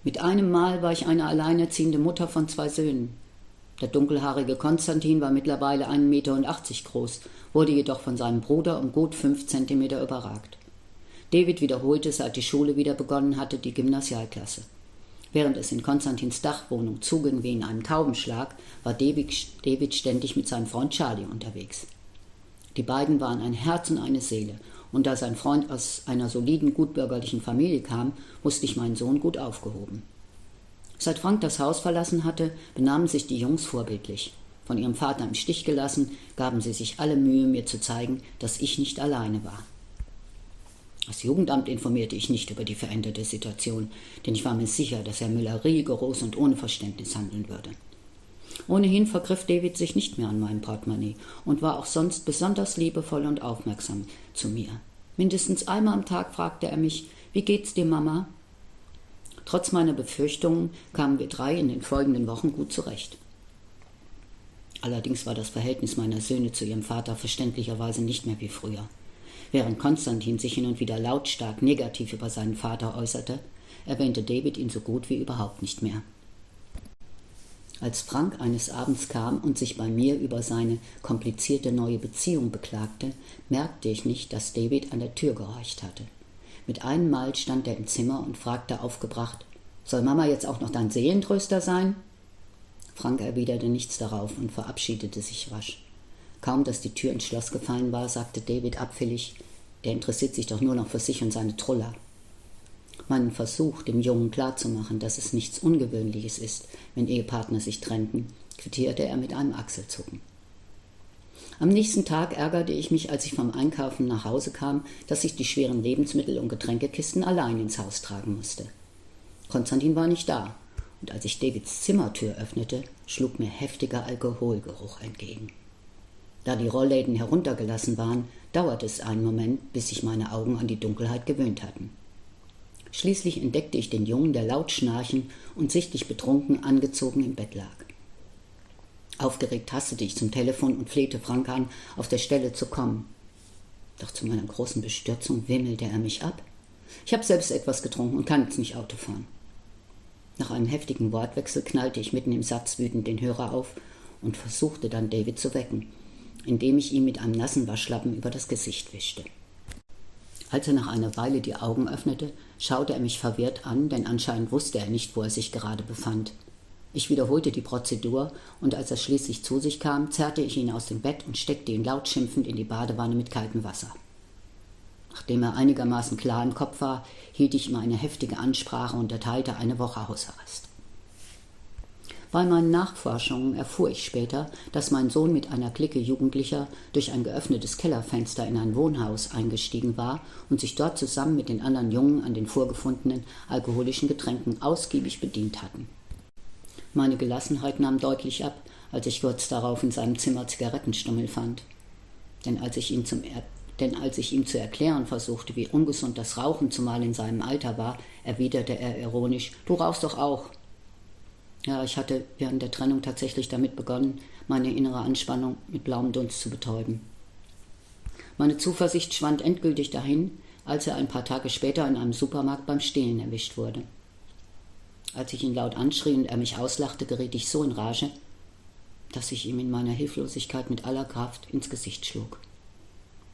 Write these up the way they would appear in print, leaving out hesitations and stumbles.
Mit einem Mal war ich eine alleinerziehende Mutter von 2 Söhnen. Der dunkelhaarige Konstantin war mittlerweile 1,80 Meter groß, wurde jedoch von seinem Bruder um gut 5 Zentimeter überragt. David wiederholte, seit die Schule wieder begonnen hatte, die Gymnasialklasse. Während es in Konstantins Dachwohnung zuging wie in einem Taubenschlag, war David ständig mit seinem Freund Charlie unterwegs. Die beiden waren ein Herz und eine Seele, und da sein Freund aus einer soliden, gutbürgerlichen Familie kam, wusste ich meinen Sohn gut aufgehoben. Seit Frank das Haus verlassen hatte, benahmen sich die Jungs vorbildlich. Von ihrem Vater im Stich gelassen, gaben sie sich alle Mühe, mir zu zeigen, dass ich nicht alleine war. Das Jugendamt informierte ich nicht über die veränderte Situation, denn ich war mir sicher, dass Herr Müller rigoros und ohne Verständnis handeln würde. Ohnehin vergriff David sich nicht mehr an meinem Portemonnaie und war auch sonst besonders liebevoll und aufmerksam zu mir. Mindestens einmal am Tag fragte er mich: »Wie geht's dir, Mama?« Trotz meiner Befürchtungen kamen wir 3 in den folgenden Wochen gut zurecht. Allerdings war das Verhältnis meiner Söhne zu ihrem Vater verständlicherweise nicht mehr wie früher. Während Konstantin sich hin und wieder lautstark negativ über seinen Vater äußerte, erwähnte David ihn so gut wie überhaupt nicht mehr. Als Frank eines Abends kam und sich bei mir über seine komplizierte neue Beziehung beklagte, merkte ich nicht, dass David an der Tür gehorcht hatte. Mit einem Mal stand er im Zimmer und fragte aufgebracht: »Soll Mama jetzt auch noch dein Seelentröster sein?« Frank erwiderte nichts darauf und verabschiedete sich rasch. Kaum, dass die Tür ins Schloss gefallen war, sagte David abfällig: »Der interessiert sich doch nur noch für sich und seine Truller.« Meinen Versuch, dem Jungen klarzumachen, dass es nichts Ungewöhnliches ist, wenn Ehepartner sich trennten, quittierte er mit einem Achselzucken. Am nächsten Tag ärgerte ich mich, als ich vom Einkaufen nach Hause kam, dass ich die schweren Lebensmittel- und Getränkekisten allein ins Haus tragen musste. Konstantin war nicht da, und als ich Davids Zimmertür öffnete, schlug mir heftiger Alkoholgeruch entgegen. Da die Rollläden heruntergelassen waren, dauerte es einen Moment, bis sich meine Augen an die Dunkelheit gewöhnt hatten. Schließlich entdeckte ich den Jungen, der laut schnarchend und sichtlich betrunken angezogen im Bett lag. Aufgeregt hastete ich zum Telefon und flehte Frank an, auf der Stelle zu kommen. Doch zu meiner großen Bestürzung wimmelte er mich ab. Ich habe selbst etwas getrunken und kann jetzt nicht Auto fahren. Nach einem heftigen Wortwechsel knallte ich mitten im Satz wütend den Hörer auf und versuchte dann, David zu wecken, indem ich ihm mit einem nassen Waschlappen über das Gesicht wischte. Als er nach einer Weile die Augen öffnete, schaute er mich verwirrt an, denn anscheinend wusste er nicht, wo er sich gerade befand. Ich wiederholte die Prozedur, und als er schließlich zu sich kam, zerrte ich ihn aus dem Bett und steckte ihn laut schimpfend in die Badewanne mit kaltem Wasser. Nachdem er einigermaßen klar im Kopf war, hielt ich ihm eine heftige Ansprache und erteilte eine Woche Hausarrest. Bei meinen Nachforschungen erfuhr ich später, dass mein Sohn mit einer Clique Jugendlicher durch ein geöffnetes Kellerfenster in ein Wohnhaus eingestiegen war und sich dort zusammen mit den anderen Jungen an den vorgefundenen alkoholischen Getränken ausgiebig bedient hatten. Meine Gelassenheit nahm deutlich ab, als ich kurz darauf in seinem Zimmer Zigarettenstummel fand. Denn als ich ihm zu erklären versuchte, wie ungesund das Rauchen zumal in seinem Alter war, erwiderte er ironisch: »Du rauchst doch auch.« Ja, ich hatte während der Trennung tatsächlich damit begonnen, meine innere Anspannung mit blauem Dunst zu betäuben. Meine Zuversicht schwand endgültig dahin, als er ein paar Tage später in einem Supermarkt beim Stehlen erwischt wurde. Als ich ihn laut anschrie und er mich auslachte, geriet ich so in Rage, dass ich ihm in meiner Hilflosigkeit mit aller Kraft ins Gesicht schlug.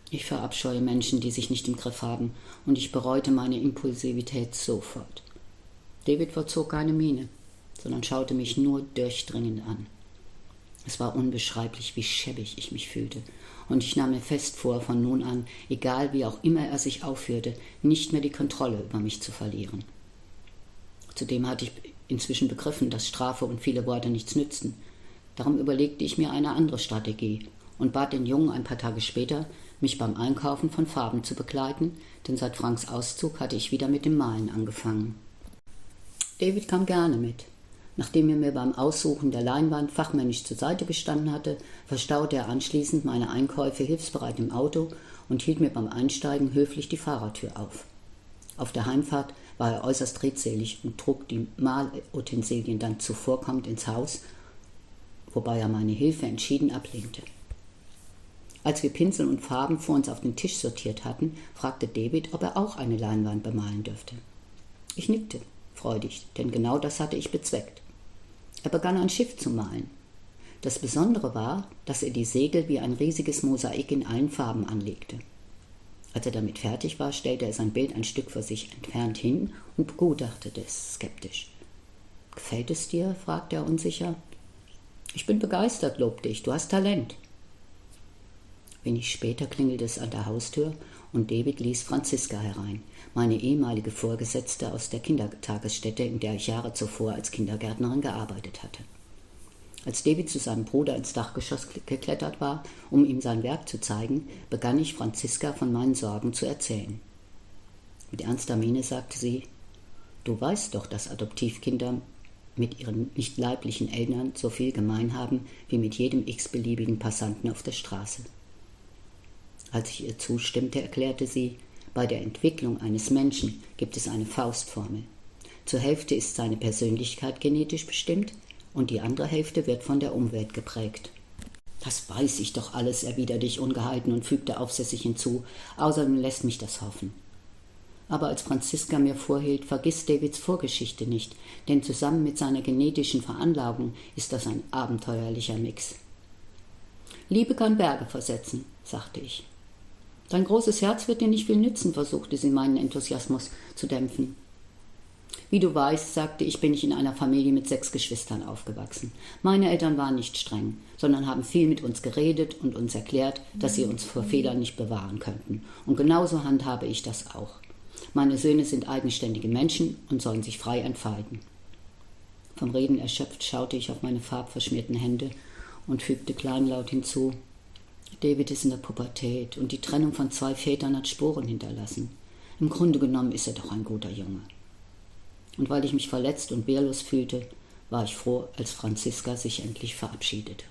Ich verabscheue Menschen, die sich nicht im Griff haben, und ich bereute meine Impulsivität sofort. David verzog keine Miene, sondern schaute mich nur durchdringend an. Es war unbeschreiblich, wie schäbig ich mich fühlte, und ich nahm mir fest vor, von nun an, egal wie auch immer er sich aufführte, nicht mehr die Kontrolle über mich zu verlieren. Zudem hatte ich inzwischen begriffen, dass Strafe und viele Worte nichts nützten. Darum überlegte ich mir eine andere Strategie und bat den Jungen ein paar Tage später, mich beim Einkaufen von Farben zu begleiten, denn seit Franks Auszug hatte ich wieder mit dem Malen angefangen. David kam gerne mit. Nachdem er mir beim Aussuchen der Leinwand fachmännisch zur Seite gestanden hatte, verstaute er anschließend meine Einkäufe hilfsbereit im Auto und hielt mir beim Einsteigen höflich die Fahrertür auf. Auf der Heimfahrt war er äußerst redselig und trug die Malutensilien dann zuvorkommend ins Haus, wobei er meine Hilfe entschieden ablehnte. Als wir Pinsel und Farben vor uns auf den Tisch sortiert hatten, fragte David, ob er auch eine Leinwand bemalen dürfte. Ich nickte, freudig, denn genau das hatte ich bezweckt. Er begann ein Schiff zu malen. Das Besondere war, dass er die Segel wie ein riesiges Mosaik in allen Farben anlegte. Als er damit fertig war, stellte er sein Bild ein Stück vor sich entfernt hin und begutachtete es skeptisch. »Gefällt es dir?« fragte er unsicher. »Ich bin begeistert«, lobte ich, »du hast Talent.« Wenig später klingelte es an der Haustür und David ließ Franziska herein, meine ehemalige Vorgesetzte aus der Kindertagesstätte, in der ich Jahre zuvor als Kindergärtnerin gearbeitet hatte. Als David zu seinem Bruder ins Dachgeschoss geklettert war, um ihm sein Werk zu zeigen, begann ich Franziska von meinen Sorgen zu erzählen. Mit ernster Miene sagte sie, »Du weißt doch, dass Adoptivkinder mit ihren nicht leiblichen Eltern so viel gemein haben wie mit jedem x-beliebigen Passanten auf der Straße.« Als ich ihr zustimmte, erklärte sie, bei der Entwicklung eines Menschen gibt es eine Faustformel. Zur Hälfte ist seine Persönlichkeit genetisch bestimmt und die andere Hälfte wird von der Umwelt geprägt. »Das weiß ich doch alles«, erwiderte ich ungehalten und fügte aufsässig hinzu, »außerdem lässt mich das hoffen.« Aber als Franziska mir vorhielt, vergiss Davids Vorgeschichte nicht, denn zusammen mit seiner genetischen Veranlagung ist das ein abenteuerlicher Mix. »Liebe kann Berge versetzen«, sagte ich. »Dein großes Herz wird dir nicht viel nützen«, versuchte sie meinen Enthusiasmus zu dämpfen. »Wie du weißt«, sagte ich, »bin ich in einer Familie mit 6 Geschwistern aufgewachsen. Meine Eltern waren nicht streng, sondern haben viel mit uns geredet und uns erklärt, dass sie uns vor Fehlern nicht bewahren könnten. Und genauso handhabe ich das auch. Meine Söhne sind eigenständige Menschen und sollen sich frei entfalten.« Vom Reden erschöpft schaute ich auf meine farbverschmierten Hände und fügte kleinlaut hinzu, »David ist in der Pubertät und die Trennung von 2 Vätern hat Spuren hinterlassen. Im Grunde genommen ist er doch ein guter Junge.« Und weil ich mich verletzt und wehrlos fühlte, war ich froh, als Franziska sich endlich verabschiedete.